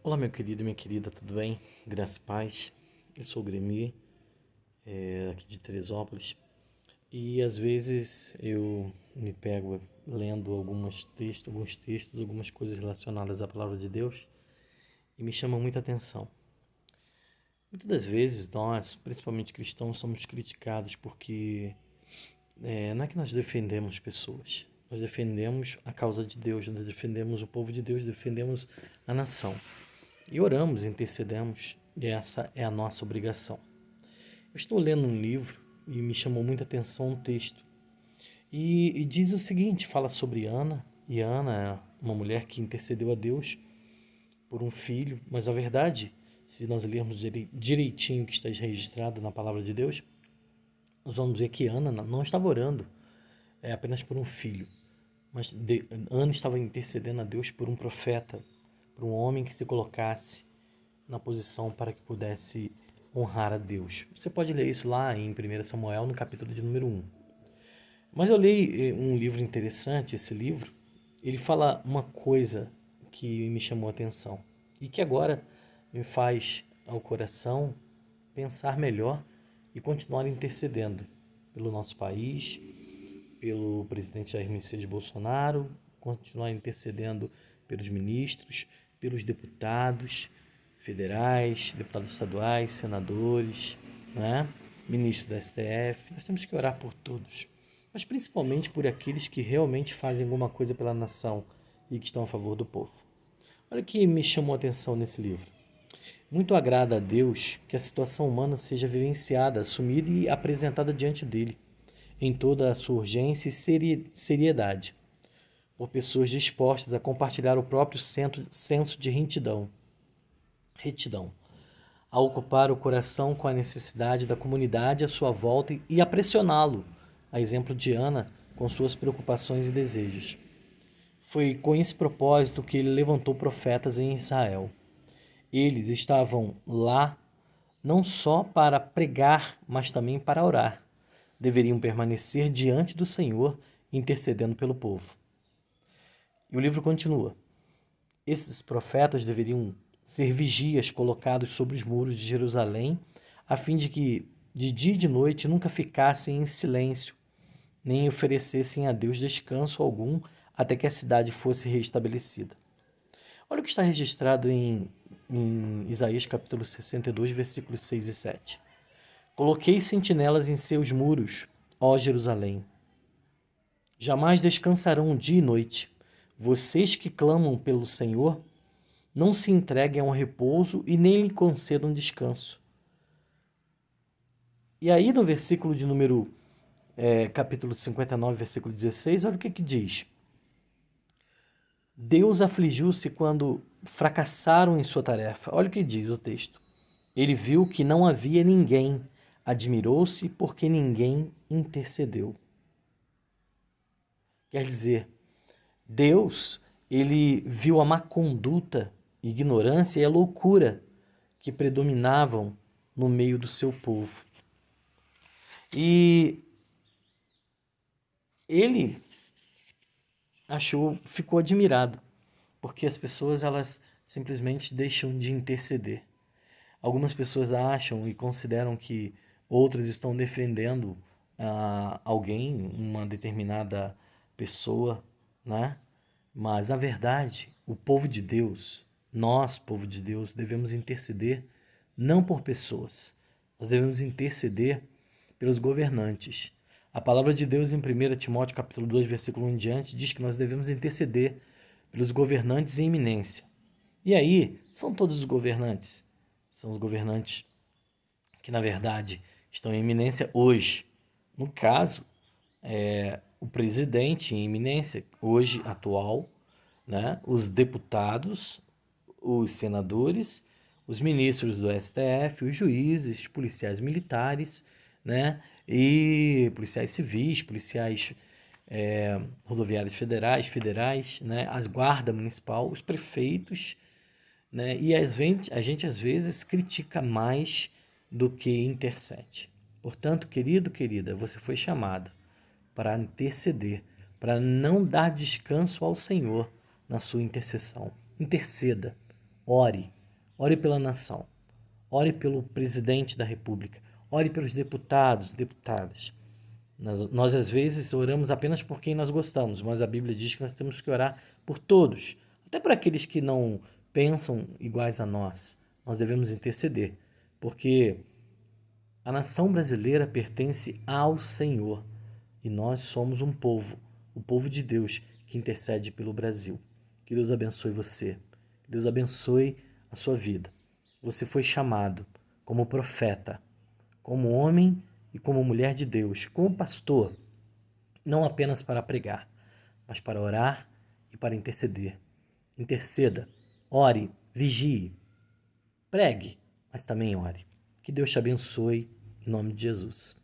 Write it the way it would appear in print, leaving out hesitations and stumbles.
Olá, meu querido e minha querida, tudo bem? Graça e paz. Eu sou o Gremi, aqui de Teresópolis, e às vezes eu me pego lendo alguns textos, algumas coisas relacionadas à palavra de Deus e me chama muita atenção. Muitas das vezes nós, principalmente cristãos, somos criticados porque não é que nós defendemos pessoas, nós defendemos a causa de Deus, nós defendemos o povo de Deus, defendemos a nação. E oramos, intercedemos, e essa é a nossa obrigação. Eu estou lendo um livro e me chamou muita atenção um texto. E diz o seguinte, fala sobre Ana, e Ana é uma mulher que intercedeu a Deus por um filho, mas a verdade, se nós lermos direitinho o que está registrado na palavra de Deus, nós vamos ver que Ana não estava orando apenas por um filho, mas Ana estava intercedendo a Deus por um profeta, por um homem que se colocasse na posição para que pudesse honrar a Deus. Você pode ler isso lá em 1 Samuel, no capítulo de número 1. Mas eu li um livro interessante, esse livro, ele fala uma coisa que me chamou a atenção e que agora me faz ao coração pensar melhor e continuar intercedendo pelo nosso país, pelo presidente Jair Messias Bolsonaro, continuar intercedendo pelos ministros, pelos deputados federais, deputados estaduais, senadores, né? Ministro do STF. Nós temos que orar por todos, mas principalmente por aqueles que realmente fazem alguma coisa pela nação e que estão a favor do povo. Olha o que me chamou a atenção nesse livro. Muito agrada a Deus que a situação humana seja vivenciada, assumida e apresentada diante dele, em toda a sua urgência e seriedade, por pessoas dispostas a compartilhar o próprio senso de retidão, a ocupar o coração com a necessidade da comunidade à sua volta e a pressioná-lo, a exemplo de Ana, com suas preocupações e desejos. Foi com esse propósito que ele levantou profetas em Israel. Eles estavam lá não só para pregar, mas também para orar. Deveriam permanecer diante do Senhor, intercedendo pelo povo. E o livro continua. Esses profetas deveriam ser vigias colocados sobre os muros de Jerusalém, a fim de que, de dia e de noite, nunca ficassem em silêncio, nem oferecessem a Deus descanso algum até que a cidade fosse restabelecida. Olha o que está registrado em Isaías capítulo 62, versículos 6 e 7. Coloquei sentinelas em seus muros, ó Jerusalém. Jamais descansarão dia e noite. Vocês que clamam pelo Senhor, não se entreguem ao repouso e nem lhe concedam descanso. E aí no versículo de número, capítulo 59, versículo 16, olha o que diz. Deus afligiu-se quando fracassaram em sua tarefa. Olha o que diz o texto. Ele viu que não havia ninguém, admirou-se porque ninguém intercedeu. Quer dizer, Deus, ele viu a má conduta, ignorância e a loucura que predominavam no meio do seu povo. E ele ficou admirado, porque as pessoas elas simplesmente deixam de interceder. Algumas pessoas acham e consideram que outras estão defendendo alguém, uma determinada pessoa, né? Mas, na verdade, o povo de Deus, nós, povo de Deus, devemos interceder não por pessoas, nós devemos interceder pelos governantes. A palavra de Deus em 1 Timóteo capítulo 2, versículo 1 em diante, diz que nós devemos interceder pelos governantes em eminência. E aí, são todos os governantes? São os governantes que, na verdade, estão em eminência hoje. No caso, o presidente em eminência, hoje atual, né? Os deputados, os senadores, os ministros do STF, os juízes, policiais militares, né? E policiais civis, policiais rodoviários federais, né? A guarda municipal, os prefeitos, né? E a gente às vezes critica mais do que intercede. Portanto, querido, querida, você foi chamado para interceder, para não dar descanso ao Senhor na sua intercessão. Interceda, ore, ore pela nação, ore pelo presidente da República, ore pelos deputados, deputadas. Nós, às vezes, oramos apenas por quem nós gostamos, mas a Bíblia diz que nós temos que orar por todos, até por aqueles que não pensam iguais a nós. Nós devemos interceder, porque a nação brasileira pertence ao Senhor e nós somos um povo, o povo de Deus que intercede pelo Brasil. Que Deus abençoe você, que Deus abençoe a sua vida. Você foi chamado como profeta, como homem e como mulher de Deus, como pastor, não apenas para pregar, mas para orar e para interceder. Interceda, ore, vigie, pregue, mas também ore. Que Deus te abençoe, em nome de Jesus.